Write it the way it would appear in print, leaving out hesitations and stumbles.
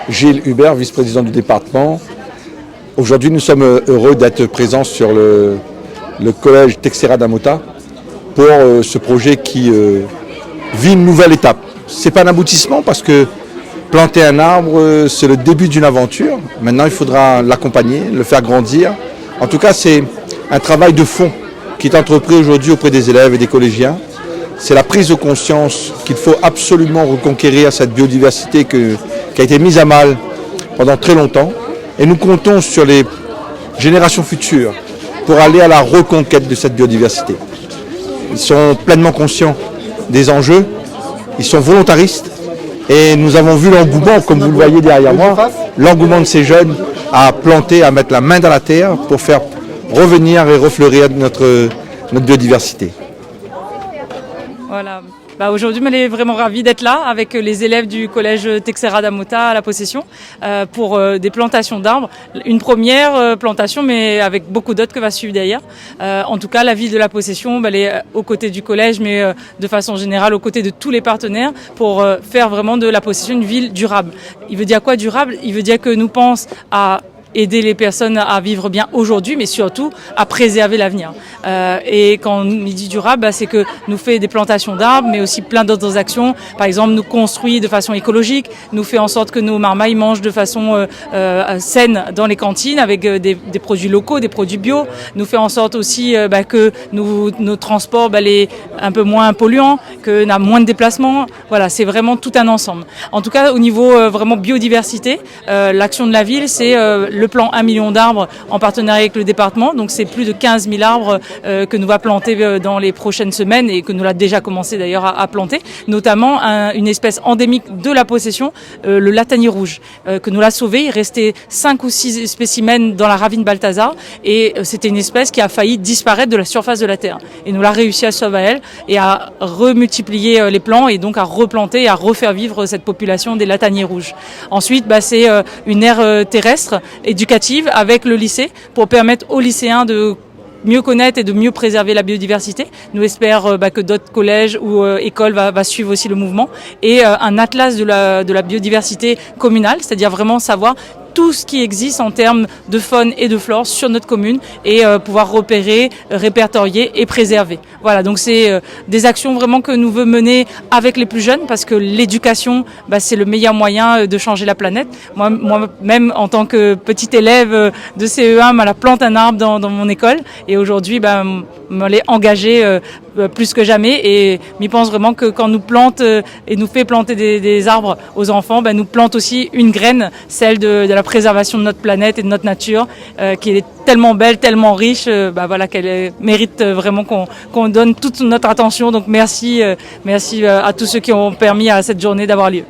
Gilles Hubert, vice-président du département. Aujourd'hui, nous sommes heureux d'être présents sur le collège Teixeira da Mota pour ce projet qui vit une nouvelle étape. Ce n'est pas un aboutissement parce que planter un arbre, c'est le début d'une aventure. Maintenant, il faudra l'accompagner, le faire grandir. En tout cas, c'est un travail de fond qui est entrepris aujourd'hui auprès des élèves et des collégiens. C'est la prise de conscience qu'il faut absolument reconquérir cette biodiversité qui a été mise à mal pendant très longtemps. Et nous comptons sur les générations futures pour aller à la reconquête de cette biodiversité. Ils sont pleinement conscients des enjeux, ils sont volontaristes et nous avons vu l'engouement, comme vous le voyez derrière moi, l'engouement de ces jeunes à planter, à mettre la main dans la terre pour faire revenir et refleurir notre biodiversité. Voilà. Aujourd'hui, on est vraiment ravis d'être là avec les élèves du collège Teixeira da Mota à la Possession pour des plantations d'arbres. Une première plantation, mais avec beaucoup d'autres que va suivre derrière. En tout cas, la ville de la Possession, elle est aux côtés du collège, mais de façon générale aux côtés de tous les partenaires pour faire vraiment de la Possession une ville durable. Il veut dire quoi durable? Il veut dire que nous pensons à aider les personnes à vivre bien aujourd'hui, mais surtout à préserver l'avenir. Et quand on dit durable, c'est que nous fait des plantations d'arbres, mais aussi plein d'autres actions. Par exemple, nous construit de façon écologique, nous fait en sorte que nos marmailles mangent de façon saine dans les cantines avec des produits locaux, des produits bio. Nous fait en sorte aussi que nos transports les un peu moins polluants, qu'on a moins de déplacements. Voilà, c'est vraiment tout un ensemble. En tout cas, au niveau vraiment biodiversité, l'action de la ville, c'est le plan 1 million d'arbres en partenariat avec le département. Donc c'est plus de 15 000 arbres que nous va planter dans les prochaines semaines et que nous l'a déjà commencé d'ailleurs à planter. Notamment une espèce endémique de la Possession, le latanier rouge, que nous l'a sauvé. Il restait 5 ou 6 spécimens dans la ravine Balthazar et c'était une espèce qui a failli disparaître de la surface de la Terre. Et nous l'a réussi à sauver elle et à remultiplier les plants et donc à replanter et à refaire vivre cette population des lataniers rouges. Ensuite, c'est une aire terrestre éducative avec le lycée pour permettre aux lycéens de mieux connaître et de mieux préserver la biodiversité. Nous espérons que d'autres collèges ou écoles va suivre aussi le mouvement. Et un atlas de la biodiversité communale, c'est-à-dire vraiment savoir tout ce qui existe en termes de faune et de flore sur notre commune et pouvoir repérer, répertorier et préserver. Voilà, donc c'est des actions vraiment que nous voulons mener avec les plus jeunes parce que l'éducation, c'est le meilleur moyen de changer la planète. Moi-même, en tant que petite élève de CE1, je plante un arbre dans mon école et aujourd'hui, je l'ai engagé plus que jamais et je pense vraiment que quand nous plante et nous fait planter des arbres aux enfants, nous plante aussi une graine, celle de la préservation de notre planète et de notre nature qui est tellement belle, tellement riche, qu'elle mérite vraiment qu'on donne toute notre attention. Donc merci à tous ceux qui ont permis à cette journée d'avoir lieu.